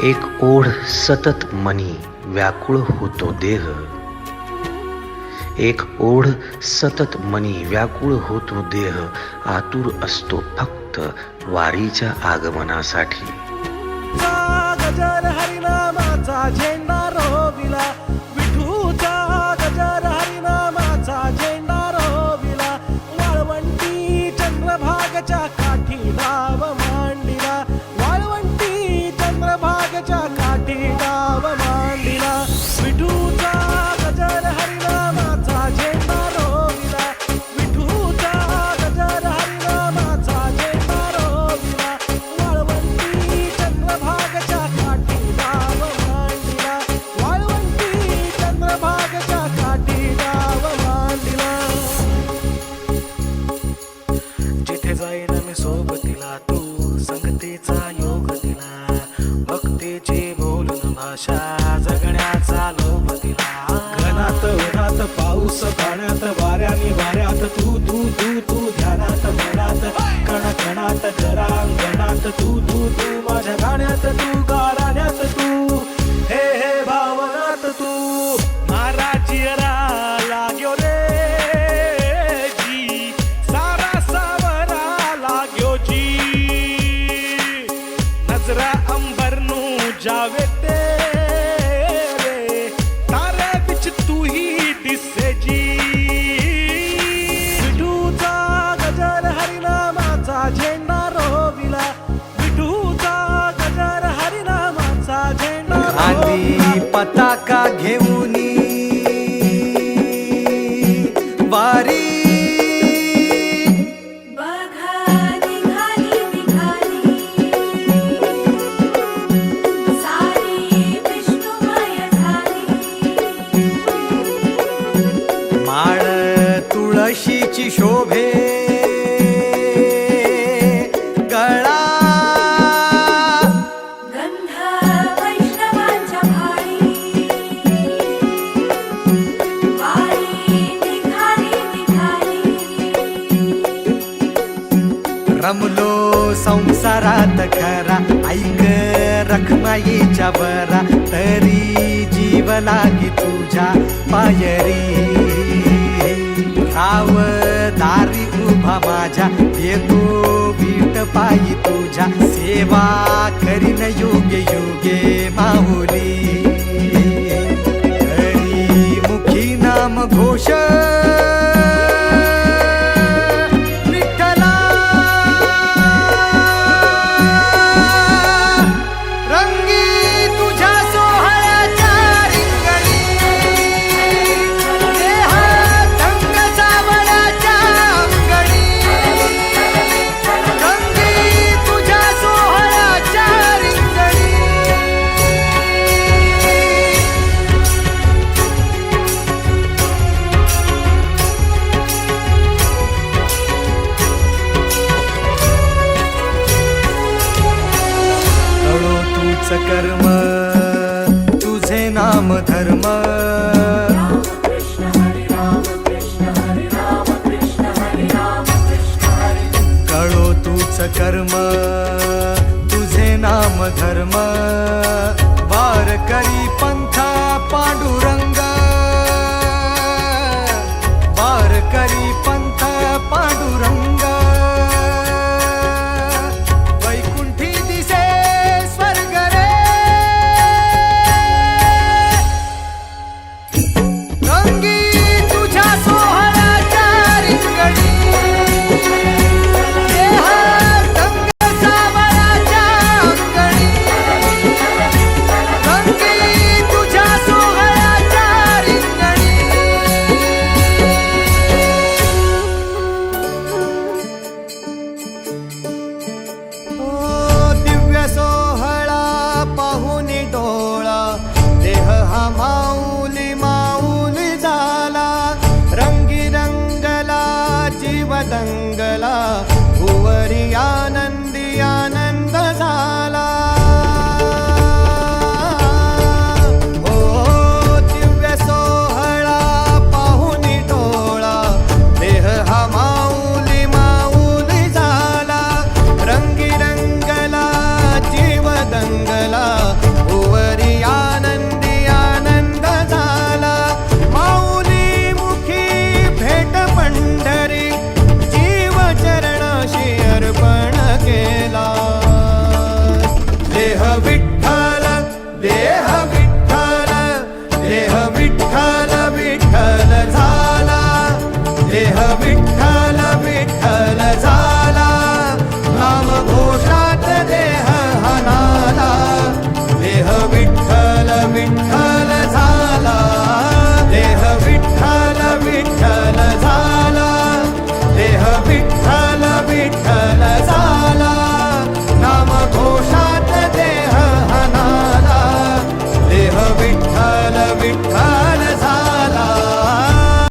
एक ओढ सतत मनी व्याकुळ होतो देह, एक ओढ सतत मनी व्याकुळ होतो देह, आतुर असतो फक्त वारीच्या आगमनासाठी. गजर हरिनामाचा झेंडा रोविला, विठूचा गजर हरिनामाचा झेंडा रोविला, वाळवंटी चंद्रभागच्या काठी डाव मांडिला, वाळवंटी चंद्रभागच्या काठी डाव मांडिला, विठूचा गजर हरिनामाचा झेंडा रोविला, विठूचा गजर हरिनामाचा झेंडा रोविला, वाळवंटी चंद्रभागच्या काठी डाव मांडिला, वाळवंटी चंद्रभागच्या काठी डाव मांडिला. जिथे जाईन मी सोबतीला, तू संगतीचा योग दिला, भक्तीची बोलून भाषा जगण्याचा लोभ दिला. घनात उन्हात पाऊस पाण्यात वाऱ्याने वाऱ्यात तू तू तू तू ध्यानात मनात कण कणात घरांगणात तू तू तू माझ्या गाण्यात तू गाराण्यात तू हे हे भावनात तू. मारा चिरा लाग्यो रे जी, सारा सावरा लाग्यो जी, नजरा अंबरनू जावे तेरे, तारे बिच तू ही दिसे जी. विठूचा गजर हरिनामाचा झेंडा रोविला, विठूचा गजर हरिनामाचा झेंडा आधी पताका घेऊन वारी बघा निघाली निघाली, सारी विष्णुमय झाली. माळ तुळशीची शोभे गळा, गंध वैष्णवांच्या भाळी, वारी निघाली निघाली. रमलो संसारात खरा, ऐक रखमाईच्या बरा, तरी जीव लागी तुझ्या पायरी. राव दारी उभा माझ्या, येतो वीट पायी तुझ्या, सेवा करीन योगे योगे माहुली. हरी मुखी नाम घोष विठ्ठला, रंगी तुझ्या सोहळ्याच्या रिंगणी, देहात रंग सावळ्याच्या अंगणी, रंगी तुझ्या सोहळ्याच्या रिंगणी. कळो तूच कर्म, तुझे नाम धर्म, कृष्ण हरी राम कृष्ण हरी राम कृष्ण हरी राम कृष्ण हरी. कळो तूच कर्म, तुझे नाम धर्म.